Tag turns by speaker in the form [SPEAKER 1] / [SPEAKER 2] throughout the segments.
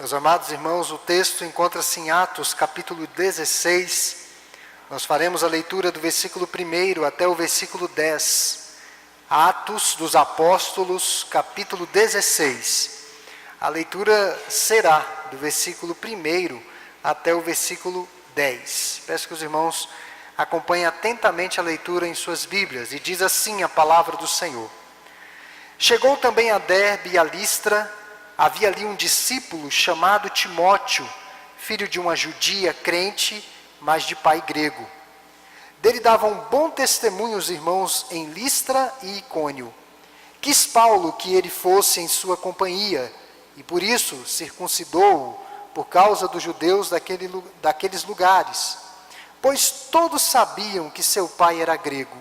[SPEAKER 1] Meus amados irmãos, o texto encontra-se em Atos, capítulo 16. Nós faremos a leitura do versículo 1 até o versículo 10. Atos dos Apóstolos, capítulo 16. A leitura será do versículo 1 até o versículo 10. Peço que os irmãos acompanhem atentamente a leitura em suas Bíblias. E diz assim a palavra do Senhor. Chegou também a Derbe e a Listra. Havia ali um discípulo chamado Timóteo, filho de uma judia crente, mas de pai grego. Dele davam bom testemunho os irmãos em Listra e Icônio. Quis Paulo que ele fosse em sua companhia, e por isso circuncidou-o por causa dos judeus daqueles lugares, pois todos sabiam que seu pai era grego.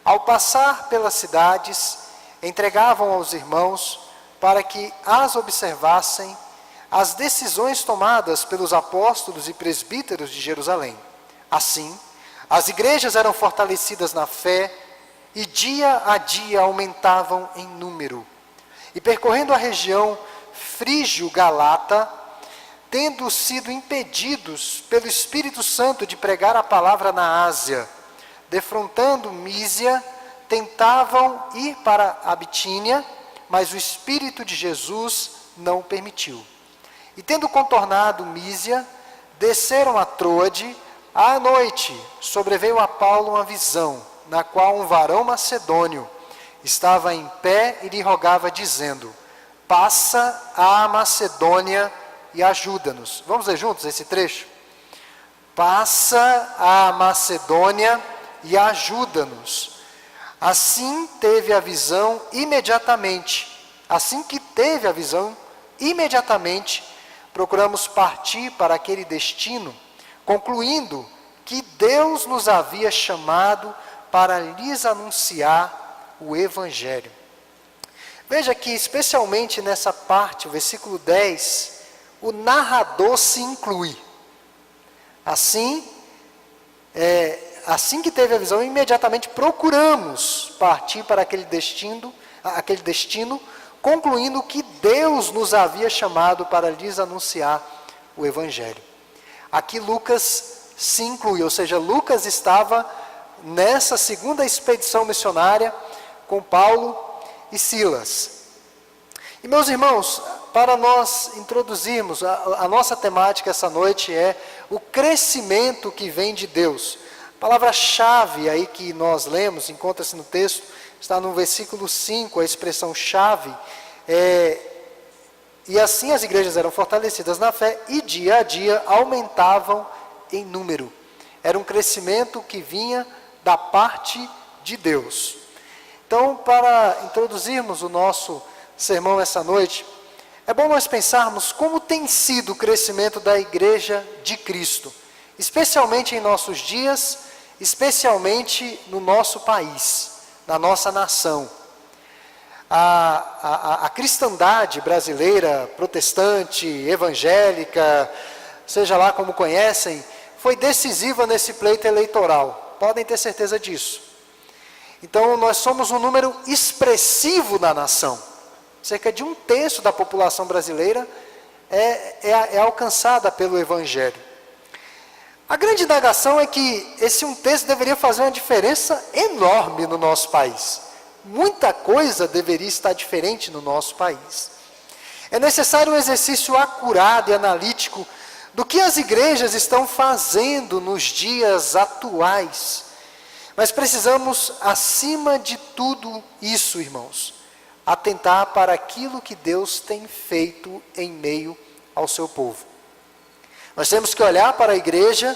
[SPEAKER 1] Ao passar pelas cidades, entregavam aos irmãos para que as observassem as decisões tomadas pelos apóstolos e presbíteros de Jerusalém. Assim, as igrejas eram fortalecidas na fé e dia a dia aumentavam em número. E percorrendo a região frígio-galata, tendo sido impedidos pelo Espírito Santo de pregar a palavra na Ásia, defrontando Mísia, tentavam ir para a Bitínia, mas o Espírito de Jesus não permitiu. E tendo contornado Mísia, desceram a Troade. À noite, sobreveio a Paulo uma visão, na qual um varão macedônio estava em pé e lhe rogava, dizendo: passa à Macedônia e ajuda-nos. Vamos ler juntos esse trecho? Passa à Macedônia e ajuda-nos. Assim teve a visão imediatamente. Assim que teve a visão, imediatamente procuramos partir para aquele destino, concluindo que Deus nos havia chamado para lhes anunciar o Evangelho. Veja que, especialmente nessa parte, o versículo 10, o narrador se inclui. Assim que teve a visão, imediatamente procuramos partir para aquele destino, concluindo que Deus nos havia chamado para lhes anunciar o Evangelho. Aqui Lucas se inclui, ou seja, Lucas estava nessa segunda expedição missionária com Paulo e Silas. E meus irmãos, para nós introduzirmos, a nossa temática essa noite é o crescimento que vem de Deus. A palavra-chave aí que nós lemos, encontra-se no texto, está no versículo 5, a expressão chave, e assim as igrejas eram fortalecidas na fé e dia a dia aumentavam em número. Era um crescimento que vinha da parte de Deus. Então, para introduzirmos o nosso sermão essa noite, é bom nós pensarmos como tem sido o crescimento da igreja de Cristo, especialmente em nossos dias, especialmente no nosso país, na nossa nação. A cristandade brasileira, protestante, evangélica, seja lá como conhecem, foi decisiva nesse pleito eleitoral. Podem ter certeza disso. Então, nós somos um número expressivo na nação. Cerca de 1/3 da população brasileira é alcançada pelo Evangelho. A grande indagação é que esse 1/3 deveria fazer uma diferença enorme no nosso país. Muita coisa deveria estar diferente no nosso país. É necessário um exercício acurado e analítico do que as igrejas estão fazendo nos dias atuais. Mas precisamos, acima de tudo isso, irmãos, atentar para aquilo que Deus tem feito em meio ao seu povo. Nós temos que olhar para a igreja,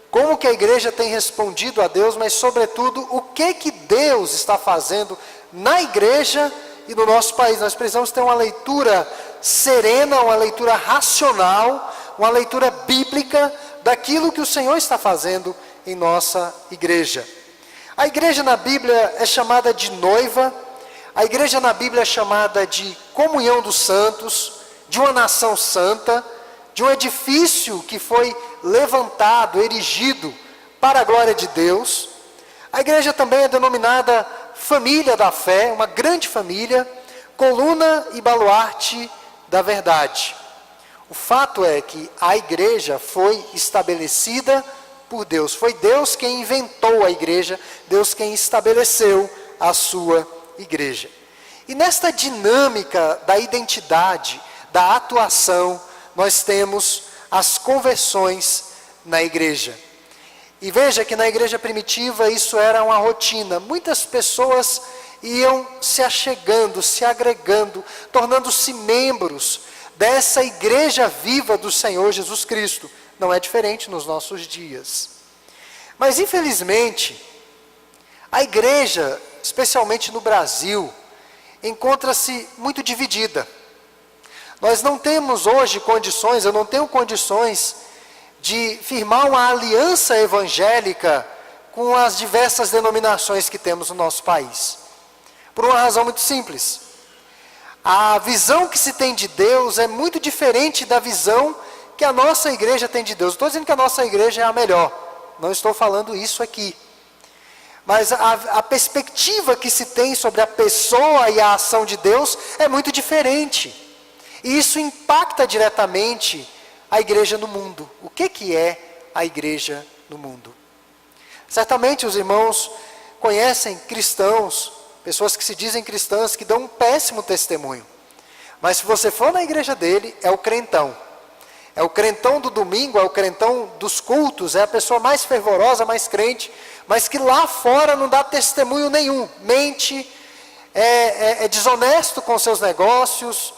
[SPEAKER 1] como que a igreja tem respondido a Deus, mas sobretudo o que Deus está fazendo na igreja e no nosso país. Nós precisamos ter uma leitura serena, uma leitura racional, uma leitura bíblica daquilo que o Senhor está fazendo em nossa igreja. A igreja na Bíblia é chamada de noiva, a igreja na Bíblia é chamada de comunhão dos santos, de uma nação santa, de um edifício que foi levantado, erigido para a glória de Deus. A igreja também é denominada família da fé, uma grande família, coluna e baluarte da verdade. O fato é que a igreja foi estabelecida por Deus. Foi Deus quem inventou a igreja, Deus quem estabeleceu a sua igreja. E nesta dinâmica da identidade, da atuação, nós temos as conversões na igreja. E veja que na igreja primitiva isso era uma rotina. Muitas pessoas iam se achegando, se agregando, tornando-se membros dessa igreja viva do Senhor Jesus Cristo. Não é diferente nos nossos dias. Mas infelizmente, a igreja, especialmente no Brasil, encontra-se muito dividida. Nós não temos hoje condições, eu não tenho condições de firmar uma aliança evangélica com as diversas denominações que temos no nosso país. Por uma razão muito simples. A visão que se tem de Deus é muito diferente da visão que a nossa igreja tem de Deus. Estou dizendo que a nossa igreja é a melhor. Não estou falando isso aqui. Mas a perspectiva que se tem sobre a pessoa e a ação de Deus é muito diferente. E isso impacta diretamente a igreja no mundo. O que é a igreja no mundo? Certamente os irmãos conhecem cristãos, pessoas que se dizem cristãs, que dão um péssimo testemunho. Mas se você for na igreja dele, é o crentão. É o crentão do domingo, é o crentão dos cultos, é a pessoa mais fervorosa, mais crente, mas que lá fora não dá testemunho nenhum. Mente, é desonesto com seus negócios.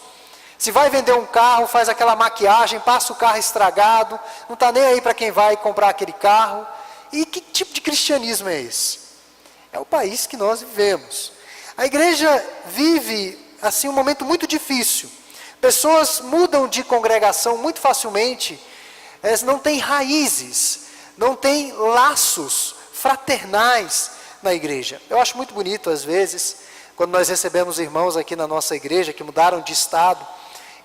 [SPEAKER 1] Se vai vender um carro, faz aquela maquiagem, passa o carro estragado, não está nem aí para quem vai comprar aquele carro. E que tipo de cristianismo é esse? É o país que nós vivemos. A igreja vive, assim, um momento muito difícil. Pessoas mudam de congregação muito facilmente, elas não têm raízes, não têm laços fraternais na igreja. Eu acho muito bonito, às vezes, quando nós recebemos irmãos aqui na nossa igreja, que mudaram de estado,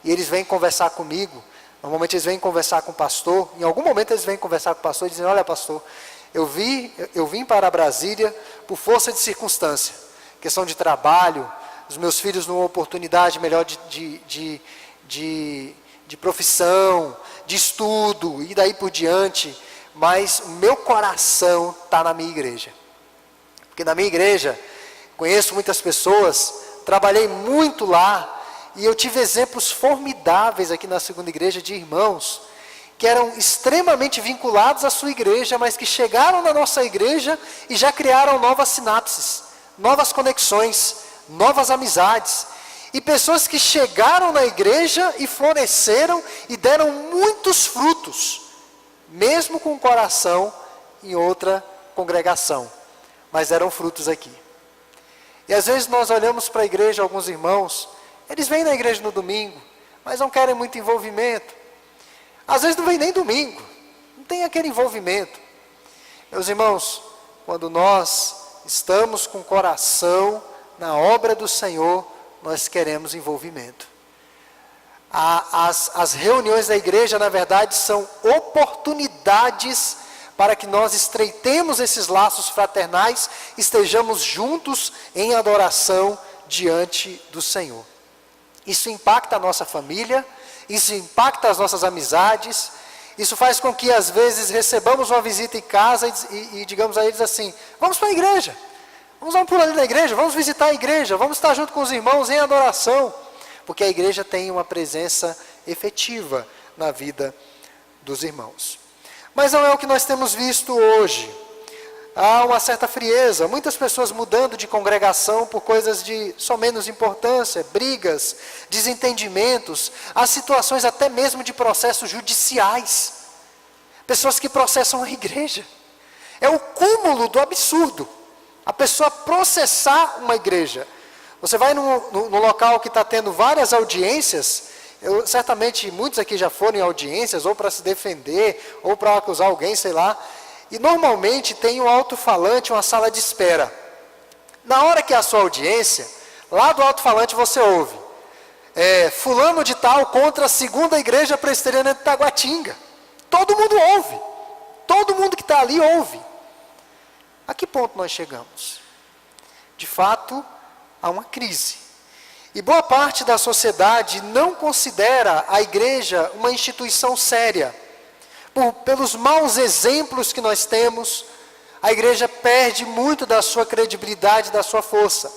[SPEAKER 1] e eles vêm conversar comigo. Normalmente eles vêm conversar com o pastor, em algum momento eles vêm conversar com o pastor e dizem: olha, pastor, eu vim para Brasília por força de circunstância, questão de trabalho, os meus filhos numa oportunidade melhor de profissão, de estudo, e daí por diante, mas o meu coração está na minha igreja. Porque na minha igreja, conheço muitas pessoas, trabalhei muito lá, e eu tive exemplos formidáveis aqui na segunda igreja de irmãos, que eram extremamente vinculados à sua igreja, mas que chegaram na nossa igreja e já criaram novas sinapses, novas conexões, novas amizades. E pessoas que chegaram na igreja e floresceram e deram muitos frutos, mesmo com o coração em outra congregação, mas deram frutos aqui. E às vezes nós olhamos para a igreja, alguns irmãos, eles vêm na igreja no domingo, mas não querem muito envolvimento. Às vezes não vem nem domingo, não tem aquele envolvimento. Meus irmãos, quando nós estamos com o coração na obra do Senhor, nós queremos envolvimento. As reuniões da igreja, na verdade, são oportunidades para que nós estreitemos esses laços fraternais, estejamos juntos em adoração diante do Senhor. Isso impacta a nossa família, isso impacta as nossas amizades, isso faz com que às vezes recebamos uma visita em casa e digamos a eles assim: vamos para a igreja, vamos dar um pulo ali na igreja, vamos visitar a igreja, vamos estar junto com os irmãos em adoração, porque a igreja tem uma presença efetiva na vida dos irmãos. Mas não é o que nós temos visto hoje. Há uma certa frieza, muitas pessoas mudando de congregação por coisas de só menos importância, brigas, desentendimentos, há situações até mesmo de processos judiciais. Pessoas que processam a igreja. É o cúmulo do absurdo, a pessoa processar uma igreja. Você vai no local que está tendo várias audiências, certamente muitos aqui já foram em audiências, ou para se defender, ou para acusar alguém, sei lá. E normalmente tem um alto-falante, uma sala de espera. Na hora que é a sua audiência, lá do alto-falante você ouve: fulano de tal contra a segunda igreja presbiteriana de Taguatinga. Todo mundo ouve. Todo mundo que está ali ouve. A que ponto nós chegamos? De fato, há uma crise. E boa parte da sociedade não considera a igreja uma instituição séria. Pelos maus exemplos que nós temos, a igreja perde muito da sua credibilidade, da sua força.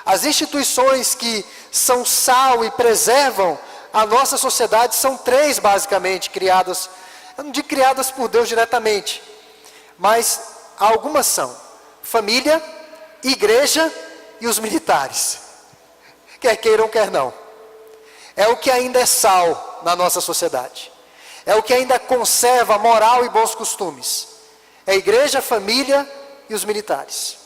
[SPEAKER 1] As instituições que são sal e preservam a nossa sociedade são três, basicamente, criadas, eu não digo criadas por Deus diretamente, mas algumas são: família, igreja e os militares. Quer queiram, quer não. É o que ainda é sal na nossa sociedade. É o que ainda conserva moral e bons costumes. É a igreja, a família e os militares.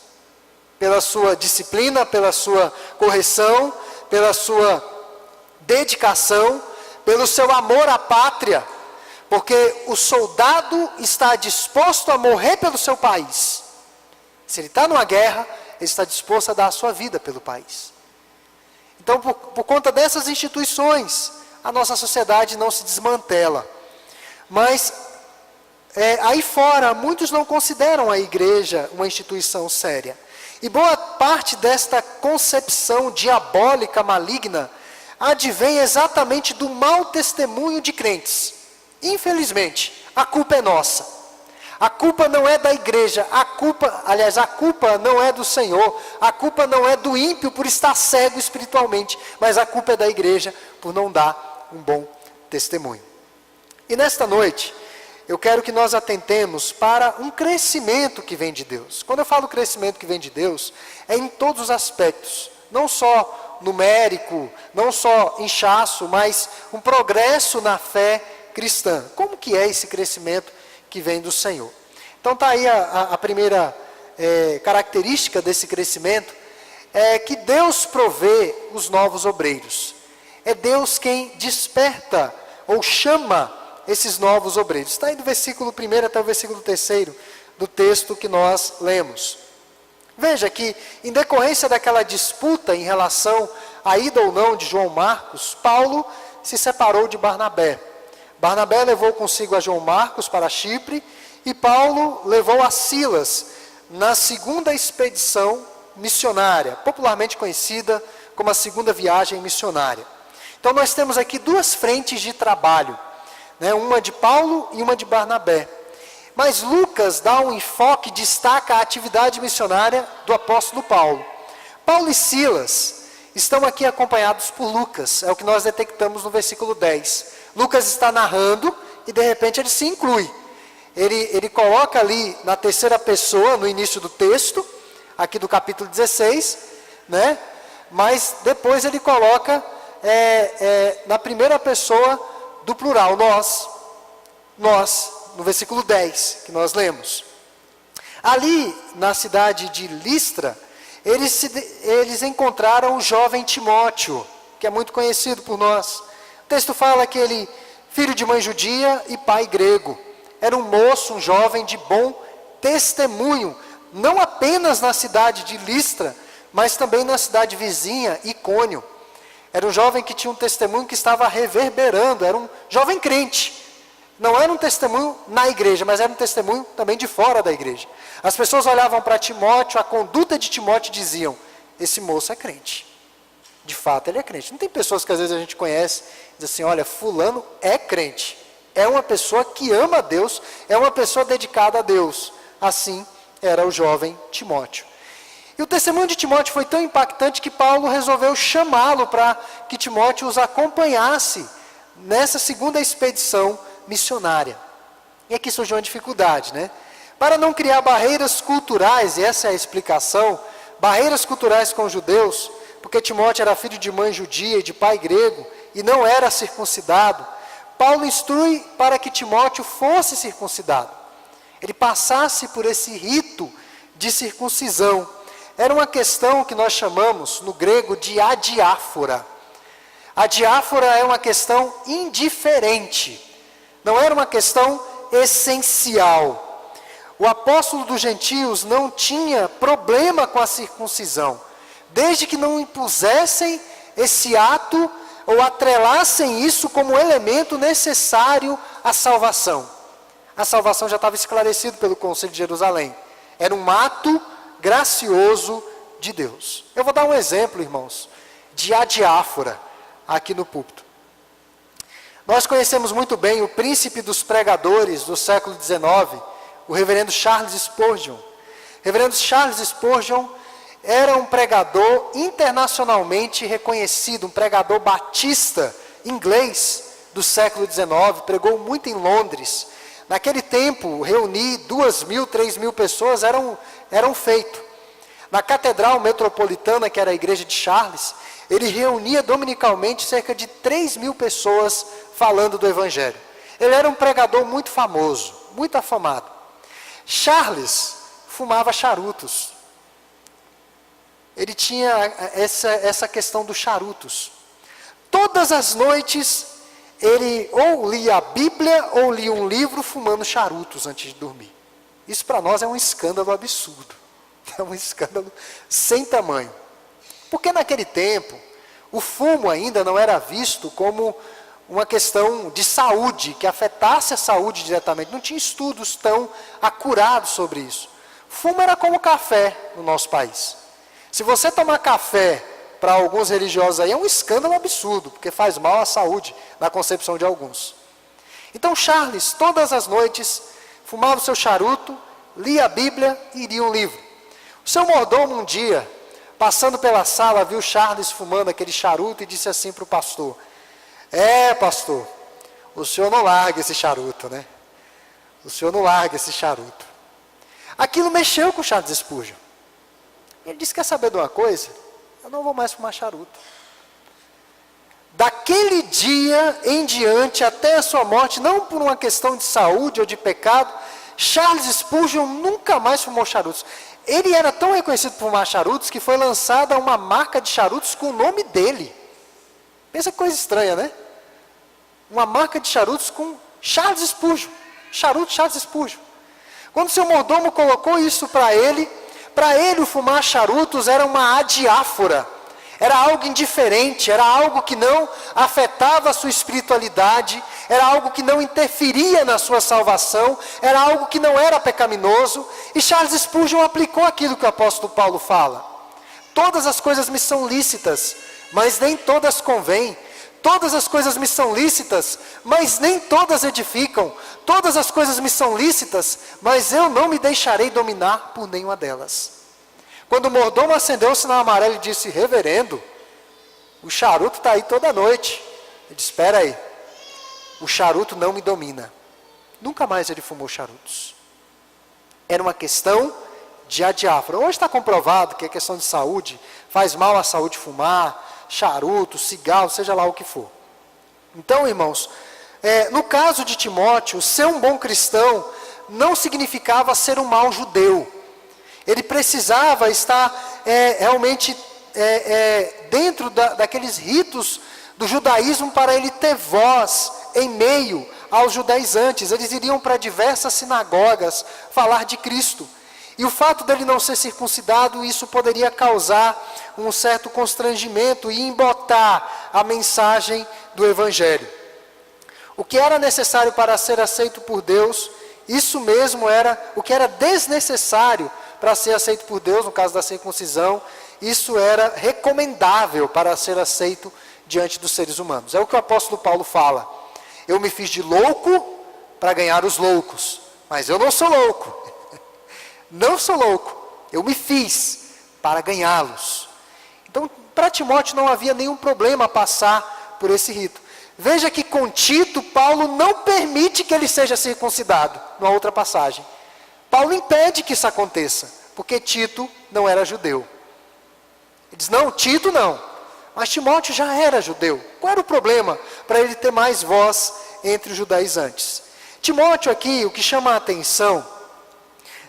[SPEAKER 1] Pela sua disciplina, pela sua correção, pela sua dedicação, pelo seu amor à pátria. Porque o soldado está disposto a morrer pelo seu país. Se ele está numa guerra, ele está disposto a dar a sua vida pelo país. Então, por conta dessas instituições, a nossa sociedade não se desmantela. Mas, aí fora, muitos não consideram a igreja uma instituição séria. E boa parte desta concepção diabólica, maligna, advém exatamente do mau testemunho de crentes. Infelizmente, a culpa é nossa. A culpa não é da igreja, a culpa não é do Senhor, a culpa não é do ímpio por estar cego espiritualmente, mas a culpa é da igreja por não dar um bom testemunho. E nesta noite, eu quero que nós atentemos para um crescimento que vem de Deus. Quando eu falo crescimento que vem de Deus, é em todos os aspectos, não só numérico, não só inchaço, mas um progresso na fé cristã. Como que é esse crescimento que vem do Senhor? Então está aí a primeira característica desse crescimento, é que Deus provê os novos obreiros. É Deus quem desperta ou chama esses novos obreiros. Está aí do versículo 1 até o versículo 3 do texto que nós lemos. Veja que, em decorrência daquela disputa em relação à ida ou não de João Marcos, Paulo se separou de Barnabé. Barnabé levou consigo a João Marcos para Chipre, e Paulo levou a Silas na segunda expedição missionária, popularmente conhecida como a segunda viagem missionária. Então nós temos aqui duas frentes de trabalho, né? Uma de Paulo e uma de Barnabé. Mas Lucas dá um enfoque, destaca a atividade missionária do apóstolo Paulo. Paulo e Silas estão aqui acompanhados por Lucas, é o que nós detectamos no versículo 10. Lucas está narrando e de repente ele se inclui. Ele coloca ali na terceira pessoa, no início do texto, aqui do capítulo 16, né? Mas depois ele coloca na primeira pessoa do plural, nós, no versículo 10, que nós lemos. Ali, na cidade de Listra, eles encontraram o jovem Timóteo, que é muito conhecido por nós. O texto fala que ele, filho de mãe judia e pai grego, era um moço, um jovem de bom testemunho, não apenas na cidade de Listra, mas também na cidade vizinha, Icônio. Era um jovem que tinha um testemunho que estava reverberando, era um jovem crente. Não era um testemunho na igreja, mas era um testemunho também de fora da igreja. As pessoas olhavam para Timóteo, a conduta de Timóteo, e diziam: esse moço é crente. De fato, ele é crente. Não tem pessoas que às vezes a gente conhece e diz assim: olha, fulano é crente. É uma pessoa que ama a Deus, é uma pessoa dedicada a Deus. Assim era o jovem Timóteo. E o testemunho de Timóteo foi tão impactante que Paulo resolveu chamá-lo para que Timóteo os acompanhasse nessa segunda expedição missionária. E aqui surgiu uma dificuldade, né? Para não criar barreiras culturais, e essa é a explicação, barreiras culturais com os judeus, porque Timóteo era filho de mãe judia e de pai grego, e não era circuncidado, Paulo instrui para que Timóteo fosse circuncidado. Ele passasse por esse rito de circuncisão. Era uma questão que nós chamamos, no grego, de adiáfora. A diáfora é uma questão indiferente. Não era uma questão essencial. O apóstolo dos gentios não tinha problema com a circuncisão, desde que não impusessem esse ato ou atrelassem isso como elemento necessário à salvação. A salvação já estava esclarecida pelo Concílio de Jerusalém. Era um ato gracioso de Deus. Eu vou dar um exemplo, irmãos. de adiáfora aqui no púlpito. Nós conhecemos muito bem o príncipe dos pregadores do século XIX, o reverendo Charles Spurgeon. O reverendo Charles Spurgeon era um pregador internacionalmente reconhecido, um pregador batista inglês do século XIX, pregou muito em Londres. Naquele tempo, reunir 2.000, 3.000 pessoas era um feito. Na Catedral Metropolitana, que era a igreja de Charles, ele reunia dominicalmente cerca de 3.000 pessoas falando do Evangelho. Ele era um pregador muito famoso, muito afamado. Charles fumava charutos. Ele tinha essa questão dos charutos. Todas as noites, ele ou lia a Bíblia ou lia um livro fumando charutos antes de dormir. Isso para nós é um escândalo absurdo. É um escândalo sem tamanho. Porque naquele tempo, o fumo ainda não era visto como uma questão de saúde, que afetasse a saúde diretamente. Não tinha estudos tão acurados sobre isso. Fumo era como café no nosso país. Se você tomar café, para alguns religiosos aí, é um escândalo absurdo, porque faz mal à saúde, na concepção de alguns. Então Charles, todas as noites, fumava o seu charuto, lia a Bíblia e lia um livro. O seu mordomo um dia, passando pela sala, viu Charles fumando aquele charuto e disse assim para o pastor: pastor, o senhor não larga esse charuto, né? O senhor não larga esse charuto. Aquilo mexeu com Charles Spurgeon. Ele disse: quer saber de uma coisa? Eu não vou mais fumar charuto. Daquele dia em diante, até a sua morte, não por uma questão de saúde ou de pecado, Charles Spurgeon nunca mais fumou charutos. Ele era tão reconhecido por fumar charutos que foi lançada uma marca de charutos com o nome dele. Pensa que coisa estranha, né? Uma marca de charutos com Charles Spurgeon. Charuto Charles Spurgeon. Quando seu mordomo colocou isso para ele o fumar charutos era uma adiáfora. Era algo indiferente, era algo que não afetava a sua espiritualidade, era algo que não interferia na sua salvação, era algo que não era pecaminoso. E Charles Spurgeon aplicou aquilo que o apóstolo Paulo fala. Todas as coisas me são lícitas, mas nem todas convêm. Todas as coisas me são lícitas, mas nem todas edificam. Todas as coisas me são lícitas, mas eu não me deixarei dominar por nenhuma delas. Quando o mordomo acendeu o sinal amarelo e disse: reverendo, o charuto está aí toda noite. Ele disse: espera aí, o charuto não me domina. Nunca mais ele fumou charutos. Era uma questão de adiáfora. Hoje está comprovado que a questão de saúde faz mal à saúde fumar, charuto, cigarro, seja lá o que for. Então, irmãos, no caso de Timóteo, ser um bom cristão não significava ser um mau judeu. Ele precisava estar realmente dentro daqueles ritos do judaísmo para ele ter voz em meio aos judaizantes. Eles iriam para diversas sinagogas falar de Cristo. E o fato dele não ser circuncidado, isso poderia causar um certo constrangimento e embotar a mensagem do Evangelho. O que era necessário para ser aceito por Deus, isso mesmo era o que era desnecessário para ser aceito por Deus, no caso da circuncisão, isso era recomendável para ser aceito diante dos seres humanos. É o que o apóstolo Paulo fala: eu me fiz de louco para ganhar os loucos, mas eu não sou louco. Não sou louco, eu me fiz para ganhá-los. Então, para Timóteo não havia nenhum problema passar por esse rito. Veja que com Tito, Paulo não permite que ele seja circuncidado, numa outra passagem. Paulo impede que isso aconteça, porque Tito não era judeu. Ele diz: não, Tito não, mas Timóteo já era judeu. Qual era o problema para ele ter mais voz entre os judaizantes? Timóteo aqui, o que chama a atenção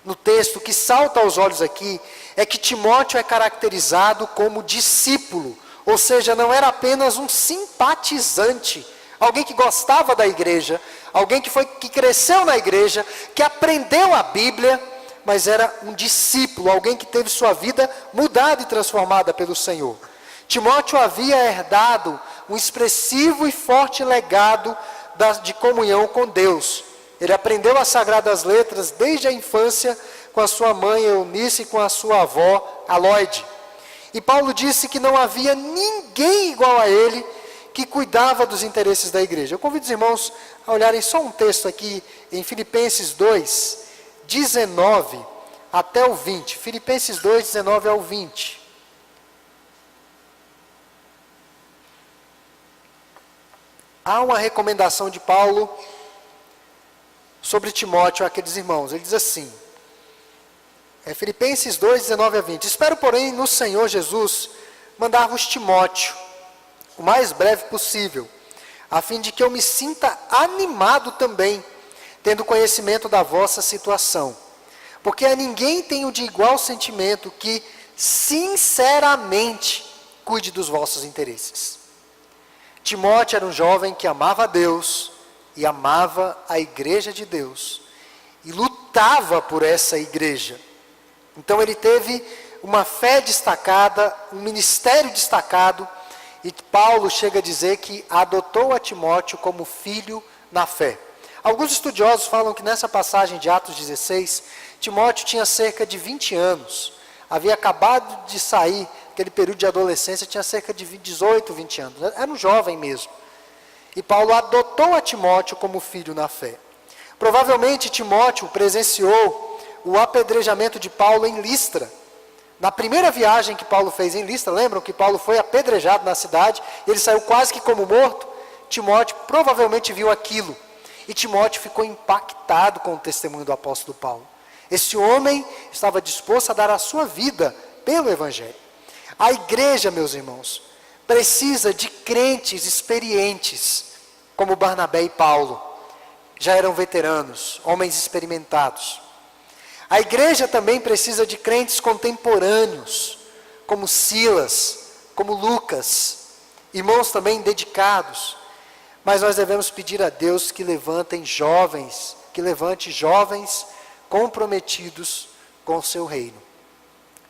[SPEAKER 1] no texto, que salta aos olhos aqui, é que Timóteo é caracterizado como discípulo, ou seja, não era apenas um simpatizante, alguém que gostava da igreja, alguém que cresceu na igreja, que aprendeu a Bíblia, mas era um discípulo, alguém que teve sua vida mudada e transformada pelo Senhor. Timóteo havia herdado um expressivo e forte legado de comunhão com Deus. Ele aprendeu as sagradas letras desde a infância com a sua mãe Eunice e com a sua avó Aloide. E Paulo disse que não havia ninguém igual a ele que cuidava dos interesses da igreja. Eu convido os irmãos a olharem só um texto aqui em Filipenses 2, 19 até o 20. Filipenses 2, 19 ao 20. Há uma recomendação de Paulo sobre Timóteo àqueles irmãos. Ele diz assim, Filipenses 2, 19 a 20. Espero, porém, no Senhor Jesus, mandar-vos Timóteo, o mais breve possível, a fim de que eu me sinta animado também, tendo conhecimento da vossa situação. Porque a ninguém tenho de igual sentimento que, sinceramente, cuide dos vossos interesses. Timóteo era um jovem que amava a Deus e amava a igreja de Deus, e lutava por essa igreja. Então ele teve uma fé destacada, um ministério destacado, e Paulo chega a dizer que adotou a Timóteo como filho na fé. Alguns estudiosos falam que nessa passagem de Atos 16, Timóteo tinha cerca de 20 anos, havia acabado de sair, aquele período de adolescência, tinha cerca de 18, 20 anos, era um jovem mesmo. E Paulo adotou a Timóteo como filho na fé. Provavelmente Timóteo presenciou o apedrejamento de Paulo em Listra. Na primeira viagem que Paulo fez em Listra, lembram que Paulo foi apedrejado na cidade, e ele saiu quase que como morto? Timóteo provavelmente viu aquilo, e Timóteo ficou impactado com o testemunho do apóstolo Paulo. Esse homem estava disposto a dar a sua vida pelo Evangelho. A igreja, meus irmãos, precisa de crentes experientes, como Barnabé e Paulo. Já eram veteranos, homens experimentados. A igreja também precisa de crentes contemporâneos, como Silas, como Lucas, irmãos também dedicados. Mas nós devemos pedir a Deus que levante jovens comprometidos com o seu reino.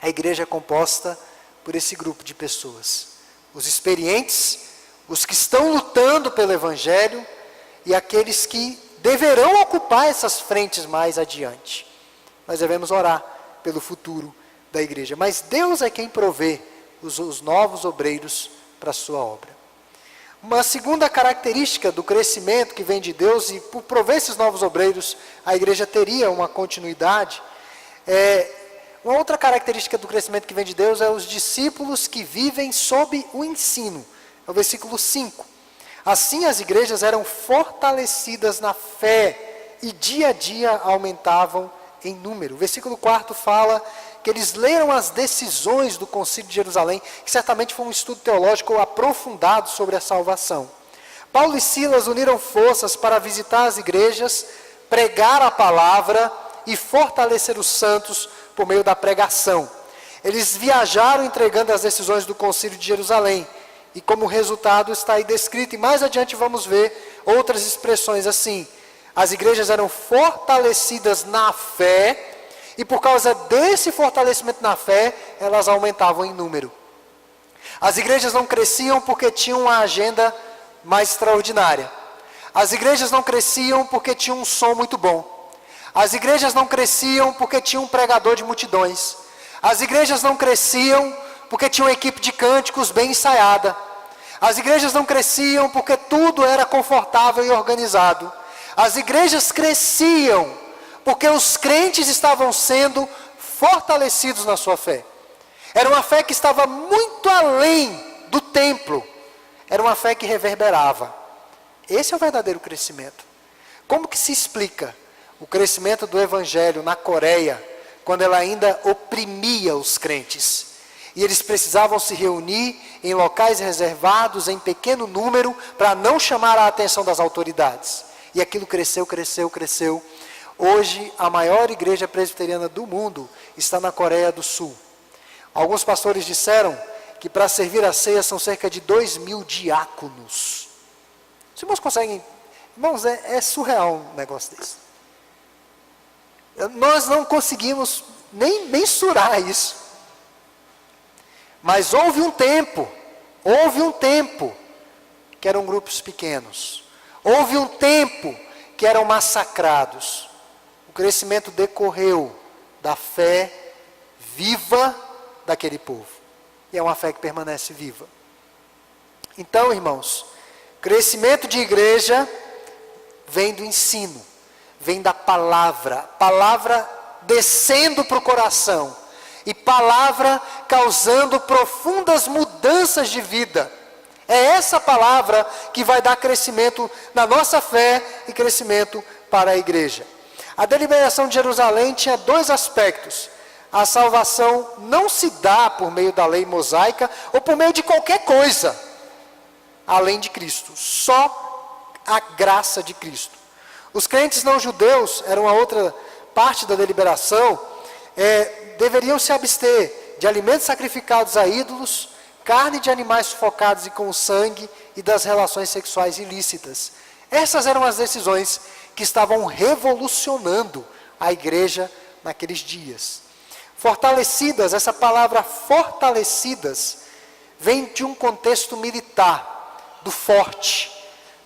[SPEAKER 1] A igreja é composta por esse grupo de pessoas. Os experientes, os que estão lutando pelo Evangelho e aqueles que deverão ocupar essas frentes mais adiante. Nós devemos orar pelo futuro da igreja. Mas Deus é quem provê os novos obreiros para a sua obra. Uma segunda característica do crescimento que vem de Deus, e por prover esses novos obreiros, a igreja teria uma continuidade. Uma outra característica do crescimento que vem de Deus é os discípulos que vivem sob o ensino. É o versículo 5. Assim as igrejas eram fortalecidas na fé e dia a dia aumentavam em número. O versículo 4 fala que eles leram as decisões do Concílio de Jerusalém, que certamente foi um estudo teológico aprofundado sobre a salvação. Paulo e Silas uniram forças para visitar as igrejas, pregar a palavra e fortalecer os santos por meio da pregação. Eles viajaram entregando as decisões do Concílio de Jerusalém, e como resultado está aí descrito, e mais adiante vamos ver outras expressões assim. As igrejas eram fortalecidas na fé, e por causa desse fortalecimento na fé, elas aumentavam em número. As igrejas não cresciam porque tinham uma agenda mais extraordinária. As igrejas não cresciam porque tinham um som muito bom. As igrejas não cresciam porque tinham um pregador de multidões. As igrejas não cresciam porque tinham uma equipe de cânticos bem ensaiada. As igrejas não cresciam porque tudo era confortável e organizado. As igrejas cresciam porque os crentes estavam sendo fortalecidos na sua fé. Era uma fé que estava muito além do templo. Era uma fé que reverberava. Esse é o verdadeiro crescimento. Como que se explica o crescimento do Evangelho na Coreia, quando ela ainda oprimia os crentes? E eles precisavam se reunir em locais reservados, em pequeno número, para não chamar a atenção das autoridades. E aquilo cresceu, cresceu, cresceu. Hoje, a maior igreja presbiteriana do mundo está na Coreia do Sul. Alguns pastores disseram que para servir a ceia são cerca de 2.000 diáconos. Os irmãos conseguem... Irmãos, é surreal um negócio desse. Nós não conseguimos nem mensurar isso. Mas houve um tempo que eram grupos pequenos. Houve um tempo que eram massacrados. O crescimento decorreu da fé viva daquele povo. e é uma fé que permanece viva. Então, irmãos, crescimento de igreja vem do ensino, vem da palavra descendo para o coração, e palavra causando profundas mudanças de vida. É essa palavra que vai dar crescimento na nossa fé e crescimento para a igreja. A deliberação de Jerusalém tinha dois aspectos. A salvação não se dá por meio da lei mosaica ou por meio de qualquer coisa, além de Cristo. Só a graça de Cristo. Os crentes não judeus, era uma outra parte da deliberação, deveriam se abster de alimentos sacrificados a ídolos, carne de animais sufocados e com sangue e das relações sexuais ilícitas. Essas eram as decisões que estavam revolucionando a igreja naqueles dias. Fortalecidas, essa palavra fortalecidas, vem de um contexto militar, do forte.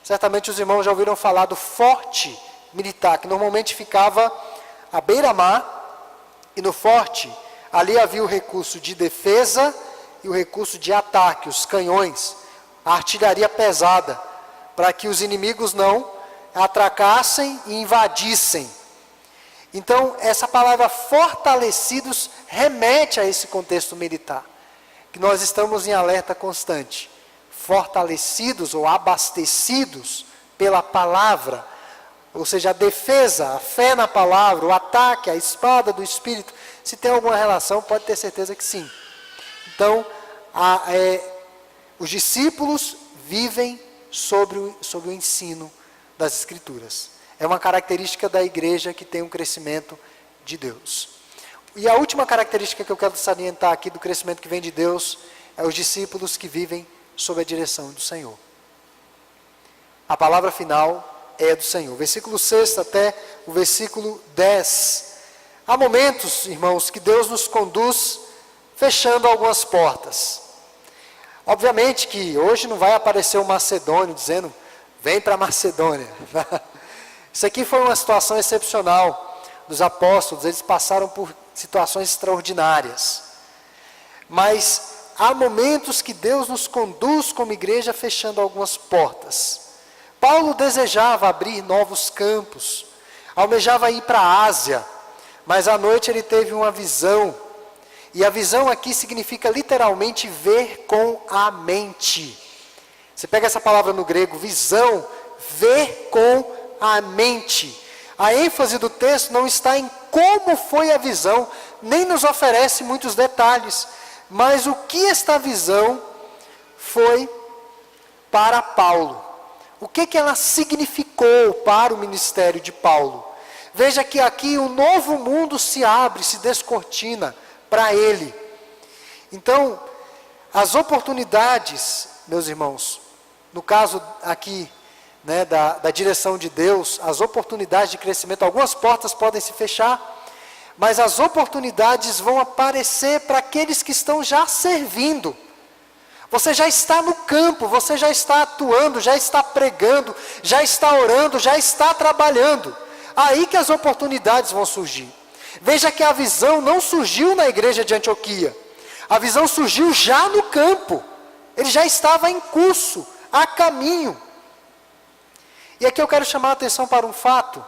[SPEAKER 1] Certamente os irmãos já ouviram falar do forte militar, que normalmente ficava à beira-mar, e no forte, ali havia o recurso de defesa e o recurso de ataque, os canhões, a artilharia pesada, para que os inimigos não atracassem e invadissem. Então, essa palavra fortalecidos remete a esse contexto militar, que nós estamos em alerta constante. Fortalecidos ou abastecidos pela palavra, ou seja, a defesa, a fé na palavra, o ataque, a espada do Espírito, se tem alguma relação, pode ter certeza que sim. Então, os discípulos vivem sobre o ensino das Escrituras. É uma característica da igreja que tem um crescimento de Deus. E a última característica que eu quero salientar aqui do crescimento que vem de Deus é os discípulos que vivem sob a direção do Senhor. A palavra final é do Senhor. Versículo 6 até o versículo 10. Há momentos, irmãos, que Deus nos conduz fechando algumas portas. Obviamente que hoje não vai aparecer um macedônio dizendo, vem para Macedônia. Isso aqui foi uma situação excepcional dos apóstolos, eles passaram por situações extraordinárias. Mas há momentos que Deus nos conduz como igreja fechando algumas portas. Paulo desejava abrir novos campos, almejava ir para a Ásia, mas à noite ele teve uma visão. E a visão aqui significa literalmente ver com a mente. Você pega essa palavra no grego, visão, ver com a mente. A ênfase do texto não está em como foi a visão, nem nos oferece muitos detalhes, mas o que esta visão foi para Paulo. O que ela significou para o ministério de Paulo? Veja que aqui um novo mundo se abre, se descortina para ele. Então, as oportunidades, meus irmãos, no caso aqui, né, da direção de Deus, as oportunidades de crescimento, algumas portas podem se fechar, mas as oportunidades vão aparecer para aqueles que estão já servindo. Você já está no campo, você já está atuando, já está pregando, já está orando, já está trabalhando. Aí que as oportunidades vão surgir. Veja que a visão não surgiu na igreja de Antioquia. A visão surgiu já no campo. Ele já estava em curso, a caminho. E aqui eu quero chamar a atenção para um fato.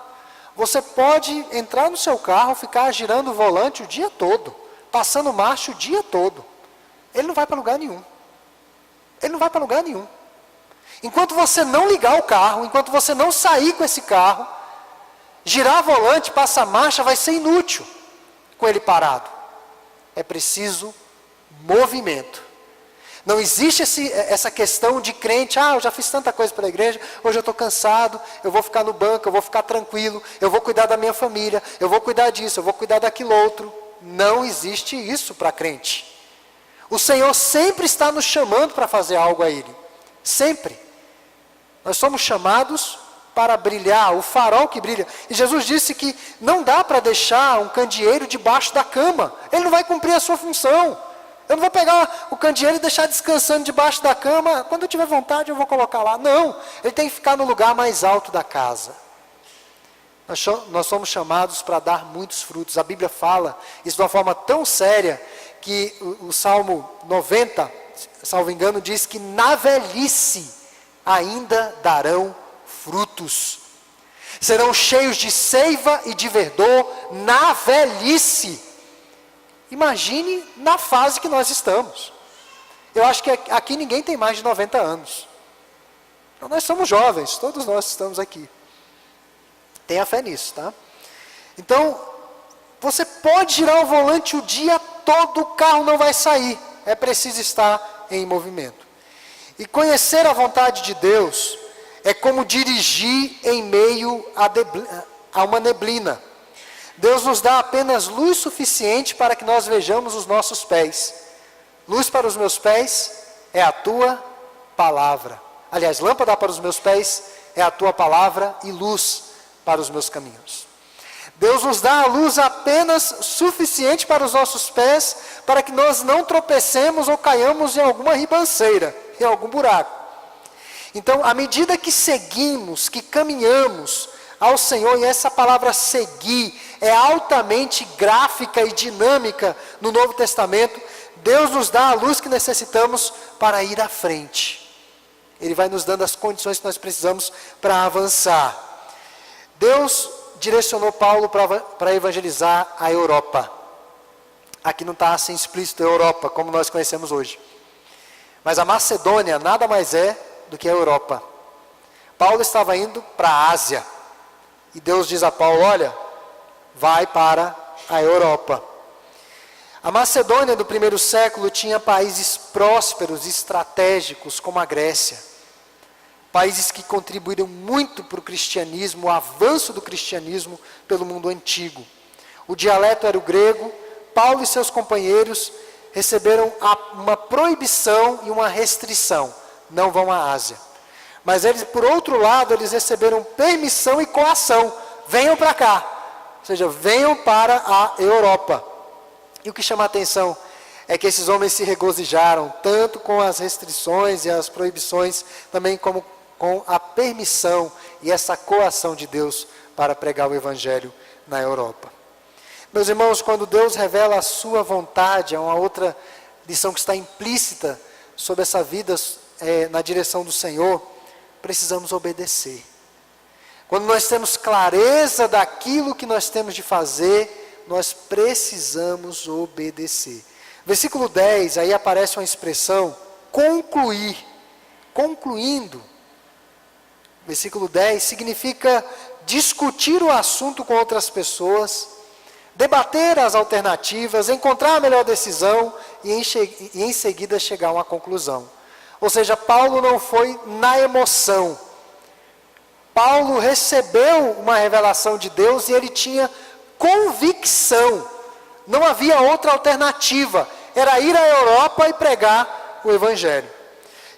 [SPEAKER 1] Você pode entrar no seu carro, ficar girando o volante o dia todo, passando marcha o dia todo. Ele não vai para lugar nenhum. Ele não vai para lugar nenhum. Enquanto você não ligar o carro, enquanto você não sair com esse carro, girar volante, passar marcha, vai ser inútil com ele parado. É preciso movimento. Não existe essa questão de crente, eu já fiz tanta coisa pela igreja, hoje eu estou cansado, eu vou ficar no banco, eu vou ficar tranquilo, eu vou cuidar da minha família, eu vou cuidar disso, eu vou cuidar daquilo outro. Não existe isso para crente. O Senhor sempre está nos chamando para fazer algo a Ele. Sempre. Nós somos chamados para brilhar, o farol que brilha. E Jesus disse que não dá para deixar um candeeiro debaixo da cama. Ele não vai cumprir a sua função. Eu não vou pegar o candeeiro e deixar descansando debaixo da cama. Quando eu tiver vontade eu vou colocar lá. Não, ele tem que ficar no lugar mais alto da casa. Nós somos chamados para dar muitos frutos. A Bíblia fala isso de uma forma tão séria que o Salmo 90, salvo engano, diz que na velhice ainda darão frutos. Serão cheios de seiva e de verdor na velhice. Imagine na fase que nós estamos. Eu acho que aqui ninguém tem mais de 90 anos. Então nós somos jovens, todos nós estamos aqui. Tenha fé nisso, tá? Então, você pode girar o volante o dia todo, o carro não vai sair. É preciso estar em movimento. E conhecer a vontade de Deus é como dirigir em meio a uma neblina. Deus nos dá apenas luz suficiente para que nós vejamos os nossos pés. Luz para os meus pés é a tua palavra. Aliás, lâmpada para os meus pés é a tua palavra e luz para os meus caminhos. Deus nos dá a luz apenas suficiente para os nossos pés, para que nós não tropecemos ou caiamos em alguma ribanceira, em algum buraco. Então, à medida que seguimos, que caminhamos ao Senhor, e essa palavra seguir é altamente gráfica e dinâmica no Novo Testamento, Deus nos dá a luz que necessitamos para ir à frente. Ele vai nos dando as condições que nós precisamos para avançar. Deus direcionou Paulo para evangelizar a Europa. Aqui não está assim explícito Europa, como nós conhecemos hoje. Mas a Macedônia nada mais é do que a Europa. Paulo estava indo para a Ásia. E Deus diz a Paulo, olha, vai para a Europa. A Macedônia do primeiro século tinha países prósperos e estratégicos, como a Grécia. Países que contribuíram muito para o cristianismo, o avanço do cristianismo pelo mundo antigo. O dialeto era o grego. Paulo e seus companheiros receberam uma proibição e uma restrição. Não vão à Ásia. Mas eles, por outro lado, eles receberam permissão e coação. Venham para cá. Ou seja, venham para a Europa. E o que chama a atenção é que esses homens se regozijaram, tanto com as restrições e as proibições, também como com a permissão e essa coação de Deus para pregar o Evangelho na Europa. Meus irmãos, quando Deus revela a sua vontade, é uma outra lição que está implícita sobre essa vida na direção do Senhor, precisamos obedecer. Quando nós temos clareza daquilo que nós temos de fazer, nós precisamos obedecer. Versículo 10, aí aparece uma expressão, concluir, concluindo. Versículo 10 significa discutir o assunto com outras pessoas, debater as alternativas, encontrar a melhor decisão e em seguida chegar a uma conclusão. Ou seja, Paulo não foi na emoção. Paulo recebeu uma revelação de Deus e ele tinha convicção. Não havia outra alternativa. Era ir à Europa e pregar o Evangelho.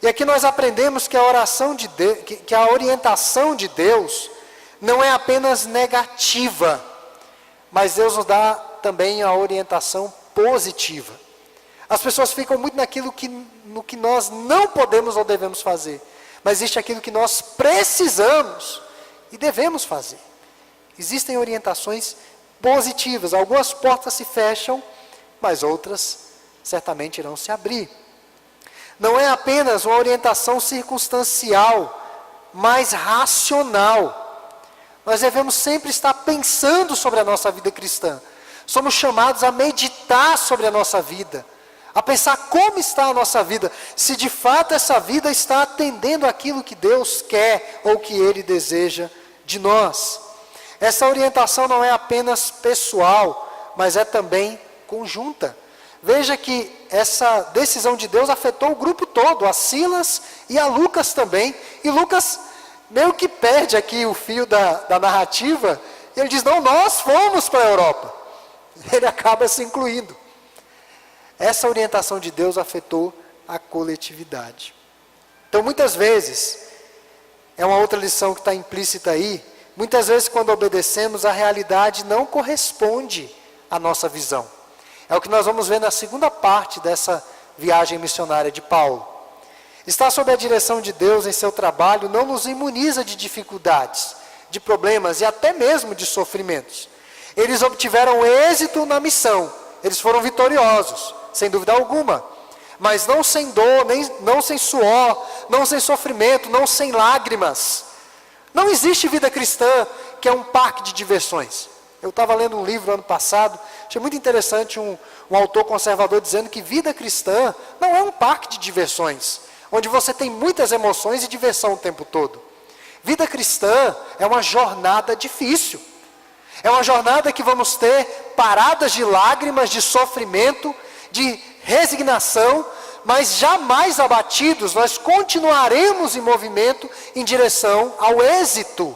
[SPEAKER 1] E aqui nós aprendemos que a oração de Deus, que a orientação de Deus não é apenas negativa, mas Deus nos dá também a orientação positiva. As pessoas ficam muito no que nós não podemos ou devemos fazer, mas existe aquilo que nós precisamos e devemos fazer. Existem orientações positivas, algumas portas se fecham, mas outras certamente irão se abrir. Não é apenas uma orientação circunstancial, mas racional. Nós devemos sempre estar pensando sobre a nossa vida cristã. Somos chamados a meditar sobre a nossa vida, a pensar como está a nossa vida, se de fato essa vida está atendendo aquilo que Deus quer ou que Ele deseja de nós. Essa orientação não é apenas pessoal, mas é também conjunta. Veja que essa decisão de Deus afetou o grupo todo, a Silas e a Lucas também. E Lucas meio que perde aqui o fio da narrativa. E ele diz, não, nós fomos para a Europa. Ele acaba se incluindo. Essa orientação de Deus afetou a coletividade. Então, muitas vezes, é uma outra lição que está implícita aí, muitas vezes quando obedecemos, a realidade não corresponde à nossa visão. É o que nós vamos ver na segunda parte dessa viagem missionária de Paulo. Estar sob a direção de Deus em seu trabalho não nos imuniza de dificuldades, de problemas e até mesmo de sofrimentos. Eles obtiveram êxito na missão, eles foram vitoriosos, sem dúvida alguma, mas não sem dor, não sem suor, não sem sofrimento, não sem lágrimas. Não existe vida cristã que é um parque de diversões. Eu estava lendo um livro ano passado, achei muito interessante um autor conservador dizendo que vida cristã não é um parque de diversões, onde você tem muitas emoções e diversão o tempo todo. Vida cristã é uma jornada difícil. É uma jornada que vamos ter paradas de lágrimas, de sofrimento, de resignação, mas jamais abatidos, nós continuaremos em movimento em direção ao êxito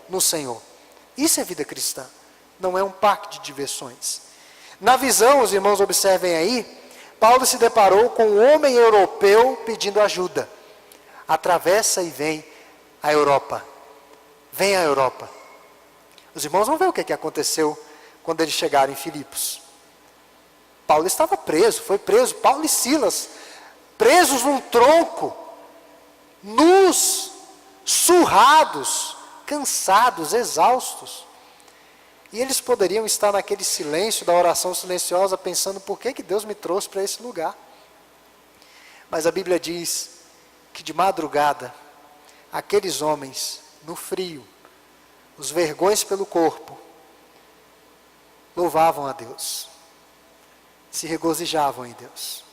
[SPEAKER 1] no Senhor. Isso é vida cristã, não é um parque de diversões. Na visão, os irmãos observem aí, Paulo se deparou com um homem europeu pedindo ajuda. Atravessa e vem à Europa. Vem à Europa. Os irmãos vão ver o que aconteceu quando eles chegaram em Filipos. Paulo estava preso, foi preso, Paulo e Silas, presos num tronco, nus, surrados, cansados, exaustos. E eles poderiam estar naquele silêncio da oração silenciosa, pensando, por que Deus me trouxe para esse lugar? Mas a Bíblia diz que de madrugada, aqueles homens, no frio, os vergões pelo corpo, louvavam a Deus, se regozijavam em Deus,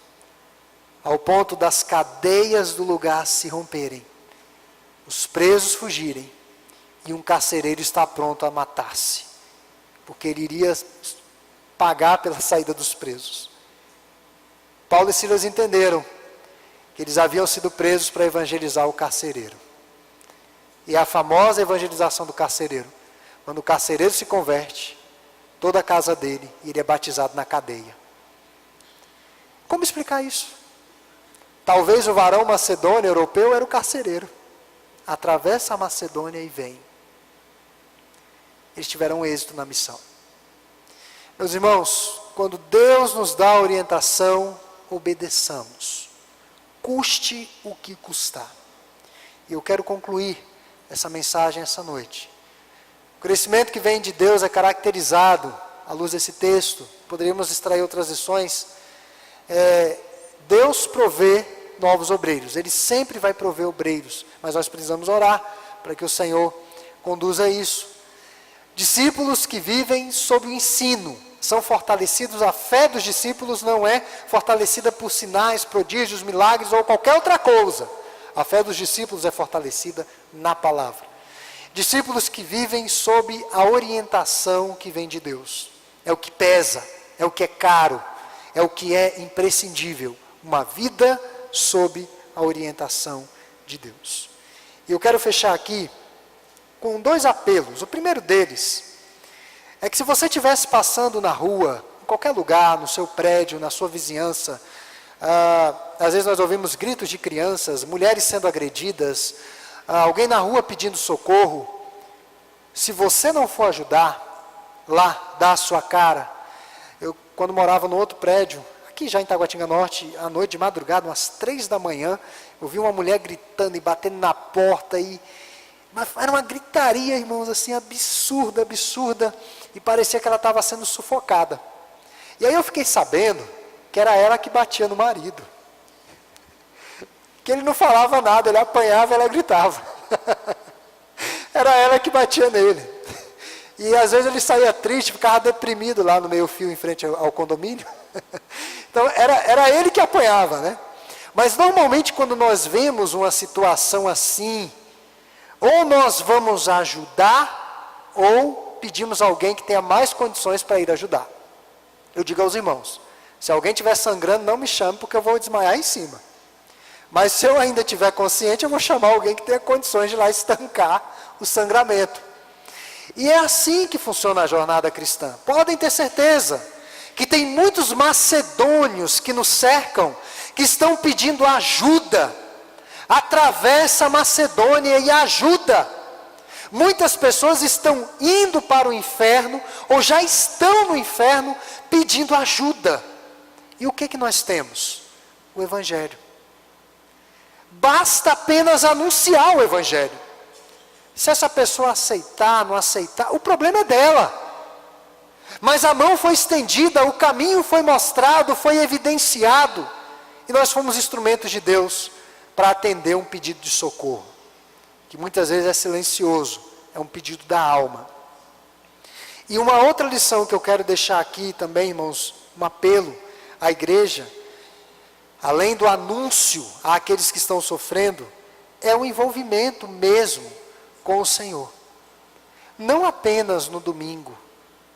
[SPEAKER 1] ao ponto das cadeias do lugar se romperem, os presos fugirem, e um carcereiro está pronto a matar-se, porque ele iria pagar pela saída dos presos. Paulo e Silas entenderam que eles haviam sido presos para evangelizar o carcereiro. E a famosa evangelização do carcereiro, quando o carcereiro se converte, toda a casa dele, e ele é batizado na cadeia. Como explicar isso? Talvez o varão macedônio europeu era o carcereiro. Atravessa a Macedônia e vem. Eles tiveram êxito na missão. Meus irmãos, quando Deus nos dá orientação, obedeçamos. Custe o que custar. E eu quero concluir essa mensagem essa noite. O crescimento que vem de Deus é caracterizado, à luz desse texto, poderíamos extrair outras lições. Deus provê novos obreiros, Ele sempre vai prover obreiros, mas nós precisamos orar para que o Senhor conduza isso. Discípulos que vivem sob o ensino, são fortalecidos, a fé dos discípulos não é fortalecida por sinais, prodígios, milagres ou qualquer outra coisa. A fé dos discípulos é fortalecida na palavra. Discípulos que vivem sob a orientação que vem de Deus. É o que pesa, é o que é caro, é o que é imprescindível. Uma vida sob a orientação de Deus. E eu quero fechar aqui com 2 apelos. O primeiro deles é que se você estivesse passando na rua, em qualquer lugar, no seu prédio, na sua vizinhança, às vezes nós ouvimos gritos de crianças, mulheres sendo agredidas, alguém na rua pedindo socorro. Se você não for ajudar, lá, dar a sua cara. Eu, quando morava no outro prédio, aqui já em Taguatinga Norte, à noite, de madrugada, umas 3 da manhã, eu vi uma mulher gritando e batendo na porta, mas era uma gritaria, irmãos, assim, absurda, e parecia que ela estava sendo sufocada. E aí eu fiquei sabendo que era ela que batia no marido. Que ele não falava nada, ele apanhava, ela gritava. Era ela que batia nele. E às vezes ele saía triste, ficava deprimido lá no meio-fio, em frente ao condomínio. Então era ele que apanhava, né? Mas normalmente quando nós vemos uma situação assim, ou nós vamos ajudar, ou pedimos a alguém que tenha mais condições para ir ajudar. Eu digo aos irmãos, se alguém estiver sangrando, não me chame, porque eu vou desmaiar em cima. Mas se eu ainda estiver consciente, eu vou chamar alguém que tenha condições de ir lá estancar o sangramento. E é assim que funciona a jornada cristã. Podem ter certeza que tem muitos macedônios que nos cercam, que estão pedindo ajuda. Atravessa a Macedônia e ajuda. Muitas pessoas estão indo para o inferno, ou já estão no inferno, pedindo ajuda. E o que nós temos? O Evangelho. Basta apenas anunciar o Evangelho. Se essa pessoa aceitar, não aceitar, o problema é dela. Mas a mão foi estendida, o caminho foi mostrado, foi evidenciado. E nós fomos instrumentos de Deus para atender um pedido de socorro, que muitas vezes é silencioso, é um pedido da alma. E uma outra lição que eu quero deixar aqui também, irmãos, um apelo à igreja, além do anúncio àqueles que estão sofrendo, é o envolvimento mesmo com o Senhor. Não apenas no domingo,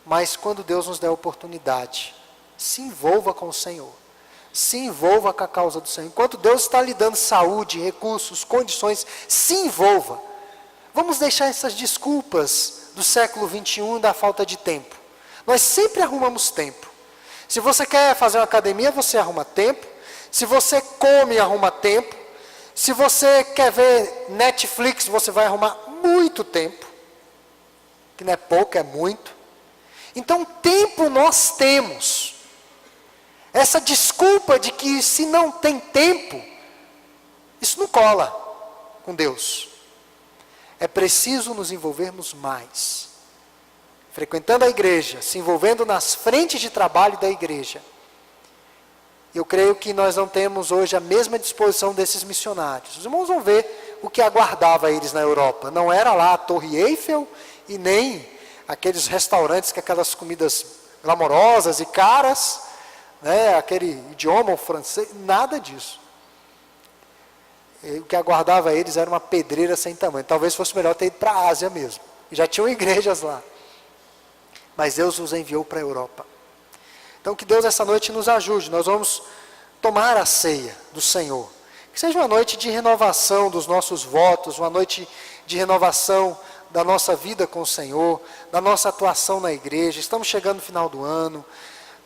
[SPEAKER 1] mas quando Deus nos der a oportunidade, se envolva com o Senhor. Se envolva com a causa do Senhor. Enquanto Deus está lhe dando saúde, recursos, condições, se envolva. Vamos deixar essas desculpas do século 21 da falta de tempo. Nós sempre arrumamos tempo. Se você quer fazer uma academia, você arruma tempo. Se você come, arruma tempo. Se você quer ver Netflix, você vai arrumar muito tempo. Que não é pouco, é muito. Então, tempo nós temos. Essa desculpa de que se não tem tempo, isso não cola com Deus. É preciso nos envolvermos mais. Frequentando a igreja, se envolvendo nas frentes de trabalho da igreja. Eu creio que nós não temos hoje a mesma disposição desses missionários. Os irmãos vão ver o que aguardava eles na Europa. Não era lá a Torre Eiffel e nem aqueles restaurantes com aquelas comidas glamorosas e caras, né, aquele idioma francês, nada disso. O que aguardava eles era uma pedreira sem tamanho. Talvez fosse melhor ter ido para a Ásia mesmo. Já tinham igrejas lá. Mas Deus os enviou para a Europa. Então que Deus essa noite nos ajude. Nós vamos tomar a ceia do Senhor. Que seja uma noite de renovação dos nossos votos, uma noite de renovação da nossa vida com o Senhor, da nossa atuação na igreja. Estamos chegando no final do ano.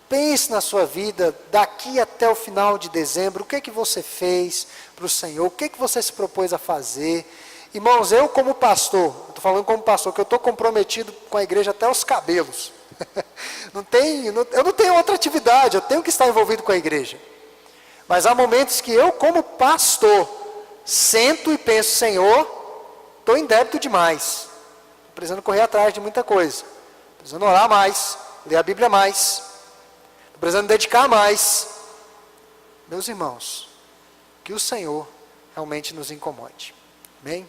[SPEAKER 1] Pense na sua vida, daqui até o final de dezembro, o que é que você fez para o Senhor, o que é que você se propôs a fazer. Irmãos, eu como pastor, estou falando como pastor, que eu estou comprometido com a igreja até os cabelos. Eu não tenho outra atividade, eu tenho que estar envolvido com a igreja. Mas há momentos que eu como pastor, sento e penso, Senhor, estou em débito demais. Estou precisando correr atrás de muita coisa. Precisando orar mais, ler a Bíblia mais. Estou precisando dedicar mais. Meus irmãos, que o Senhor realmente nos incomode. Amém?